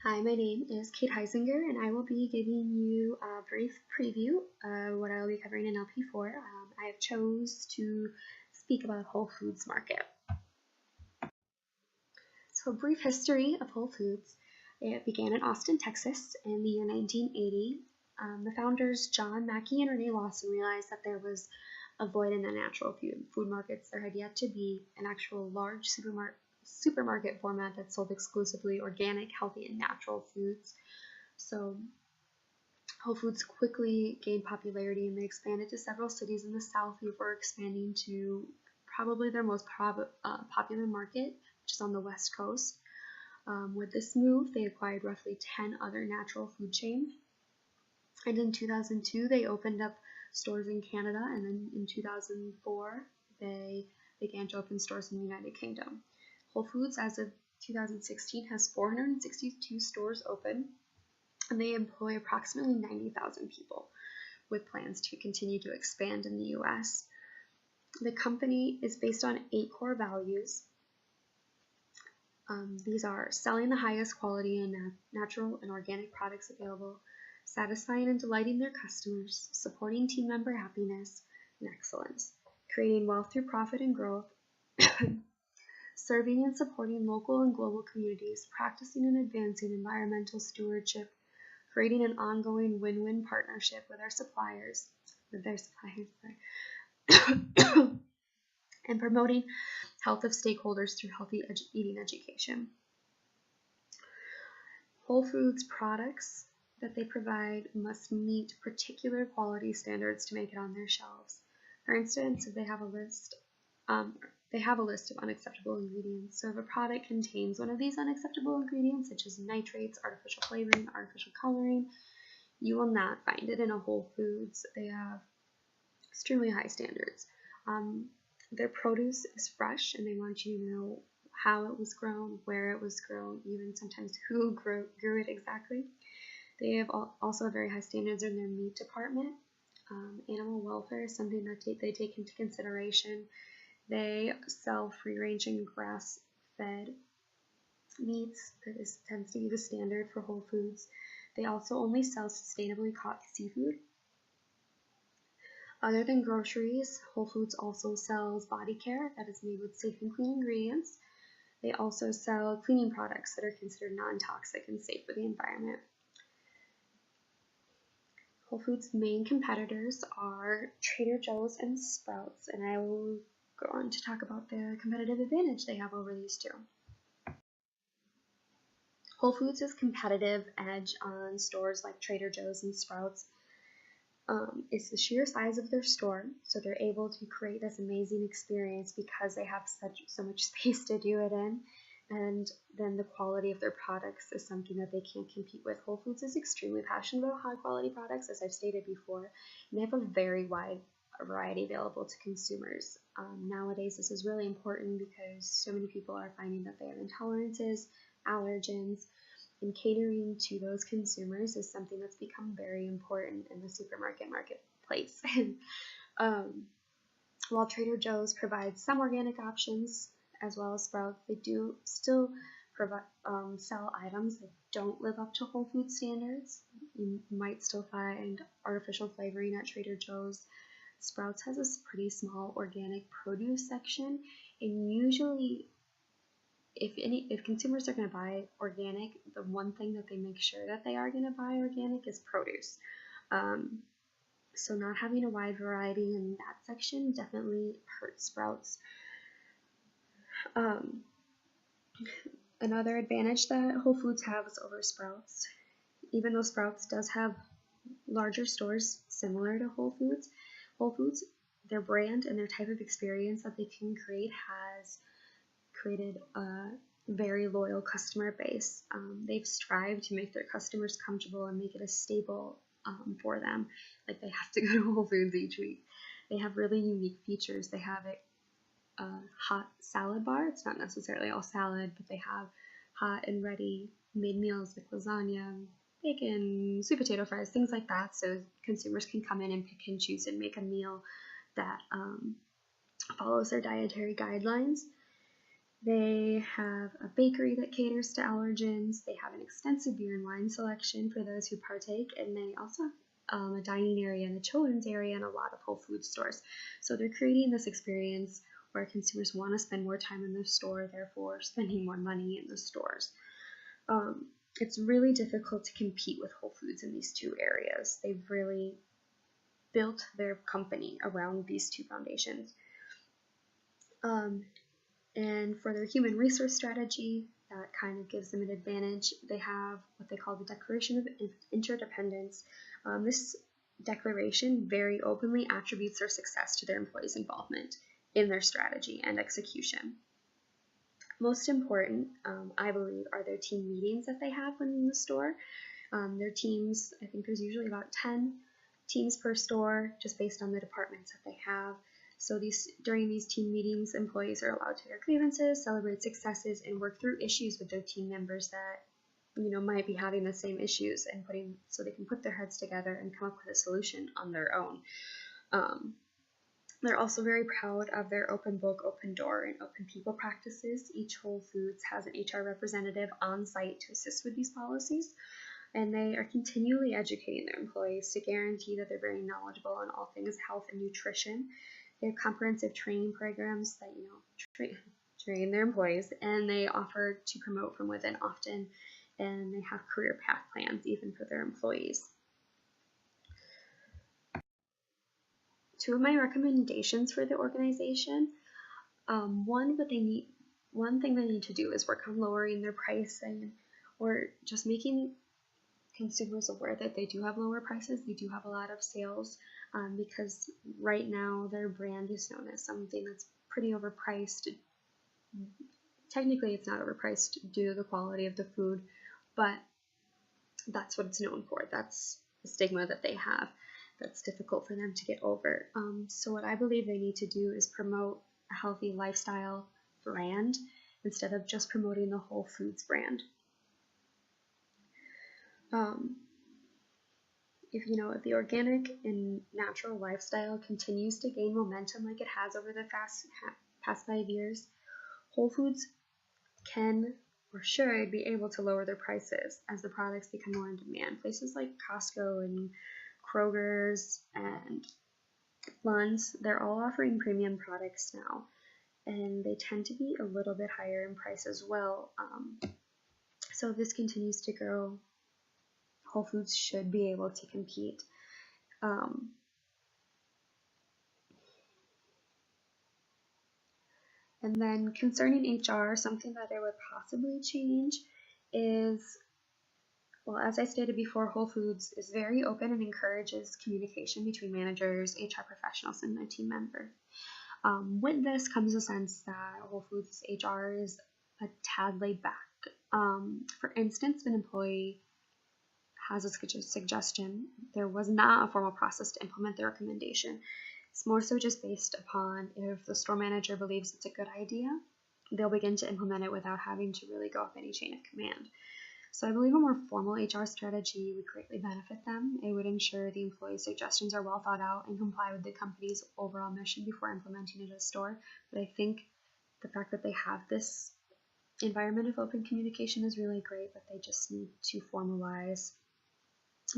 Hi, my name is Kate Heisinger, and I will be giving you a brief preview of what I will be covering in LP4. I have chose to speak about Whole Foods Market. So, a brief history of Whole Foods. It began in Austin, Texas in the year 1980. The founders, John Mackey and Renee Lawson, realized that there was a void in the natural food markets. There had yet to be an actual large supermarket format that sold exclusively organic, healthy, and natural foods. So Whole Foods quickly gained popularity, and they expanded to several cities in the South before expanding to probably their most popular market, which is on the West Coast. With this move, they acquired roughly 10 other natural food chains. And in 2002, they opened up stores in Canada, and then in 2004, they began to open stores in the United Kingdom. Whole Foods, as of 2016, has 462 stores open, and they employ approximately 90,000 people, with plans to continue to expand in the U.S. The company is based on 8 core values. These are selling the highest quality and natural and organic products available, satisfying and delighting their customers, supporting team member happiness and excellence, creating wealth through profit and growth, serving and supporting local and global communities, practicing and advancing environmental stewardship, creating an ongoing win-win partnership with their suppliers, and promoting health of stakeholders through healthy eating education. Whole Foods products that they provide must meet particular quality standards to make it on their shelves. For instance, if they have a list of unacceptable ingredients. So if a product contains one of these unacceptable ingredients, such as nitrates, artificial flavoring, artificial coloring, you will not find it in a Whole Foods. They have extremely high standards. Their produce is fresh, and they want you to know how it was grown, where it was grown, even sometimes who grew it exactly. They have also very high standards in their meat department. Animal welfare is something that they take into consideration. They sell free-ranging grass-fed meats. That tends to be the standard for Whole Foods. They also only sell sustainably caught seafood. Other than groceries, Whole Foods also sells body care that is made with safe and clean ingredients. They also sell cleaning products that are considered non-toxic and safe for the environment. Whole Foods' main competitors are Trader Joe's and Sprouts, and I will go on to talk about the competitive advantage they have over these two. Whole Foods' competitive edge on stores like Trader Joe's and Sprouts is the sheer size of their store. So they're able to create this amazing experience because they have so much space to do it in. And then the quality of their products is something that they can't compete with. Whole Foods is extremely passionate about high quality products, as I've stated before, and they have a very wide variety available to consumers. Nowadays, this is really important because so many people are finding that they have intolerances, allergens, and catering to those consumers is something that's become very important in the supermarket marketplace. While Trader Joe's provides some organic options, as well as Sprouts, they do still sell items that don't live up to Whole Foods standards. You might still find artificial flavoring at Trader Joe's. Sprouts has a pretty small organic produce section, and usually if consumers are going to buy organic, the one thing that they make sure that they are going to buy organic is produce. So not having a wide variety in that section definitely hurts Sprouts. Another advantage that Whole Foods has over Sprouts, even though Sprouts does have larger stores similar to Whole Foods, their brand and their type of experience that they can create has created a very loyal customer base. They've strived to make their customers comfortable and make it a staple for them. Like, they have to go to Whole Foods each week. They have really unique features. They have a hot salad bar. It's not necessarily all salad, but they have hot and ready made meals like lasagna, bacon, sweet potato fries, things like that, so consumers can come in and pick and choose and make a meal that follows their dietary guidelines. They have a bakery that caters to allergens. They have an extensive beer and wine selection for those who partake, and they also have a dining area and a children's area and a lot of Whole Foods stores. So they're creating this experience where consumers want to spend more time in the store, therefore spending more money in the stores. It's really difficult to compete with Whole Foods in these two areas. They've really built their company around these two foundations. And for their human resource strategy, that kind of gives them an advantage. They have what they call the Declaration of Interdependence. This declaration very openly attributes their success to their employees' involvement in their strategy and execution. Most important, I believe, are their team meetings that they have when in the store. Their teams, I think there's usually about 10 teams per store, just based on the departments that they have. So during these team meetings, employees are allowed to air grievances, celebrate successes, and work through issues with their team members that might be having the same issues, and so they can put their heads together and come up with a solution on their own. They're also very proud of their open book, open door, and open people practices. Each Whole Foods has an HR representative on site to assist with these policies, and they are continually educating their employees to guarantee that they're very knowledgeable on all things health and nutrition. They have comprehensive training programs that train their employees, and they offer to promote from within often, and they have career path plans even for their employees. Two of my recommendations for the organization, one thing they need to do is work on lowering their pricing, or just making consumers aware that they do have lower prices. They do have a lot of sales, because right now their brand is known as something that's pretty overpriced. Technically, it's not overpriced due to the quality of the food, but that's what it's known for. That's the stigma that they have that's difficult for them to get over. So what I believe they need to do is promote a healthy lifestyle brand instead of just promoting the Whole Foods brand. If the organic and natural lifestyle continues to gain momentum like it has over the past 5 years, Whole Foods can or should be able to lower their prices as the products become more in demand. Places like Costco and Kroger's and Lund's, they're all offering premium products now, and they tend to be a little bit higher in price as well. So if this continues to grow, Whole Foods should be able to compete. And then concerning HR, something that I would possibly change is, well, as I stated before, Whole Foods is very open and encourages communication between managers, HR professionals, and their team members. With this comes a sense that Whole Foods HR is a tad laid back. For instance, an employee has a suggestion, there was not a formal process to implement the recommendation. It's more so just based upon if the store manager believes it's a good idea, they'll begin to implement it without having to really go up any chain of command. So I believe a more formal HR strategy would greatly benefit them. It would ensure the employee suggestions are well thought out and comply with the company's overall mission before implementing it at a store. But I think the fact that they have this environment of open communication is really great, but they just need to formalize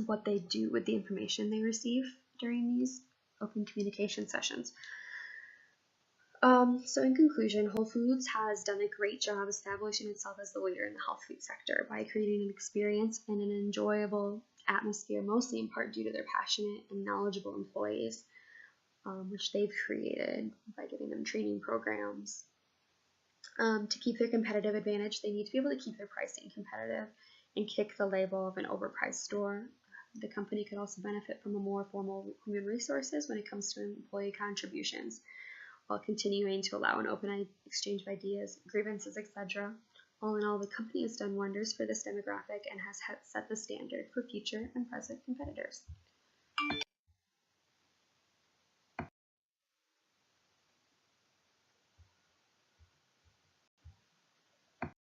what they do with the information they receive during these open communication sessions. So in conclusion, Whole Foods has done a great job establishing itself as the leader in the health food sector by creating an experience and an enjoyable atmosphere, mostly in part due to their passionate and knowledgeable employees, which they've created by giving them training programs. To keep their competitive advantage, they need to be able to keep their pricing competitive and kick the label of an overpriced store. The company could also benefit from a more formal human resources when it comes to employee contributions, while continuing to allow an open exchange of ideas, grievances, etc. All in all, the company has done wonders for this demographic and has set the standard for future and present competitors.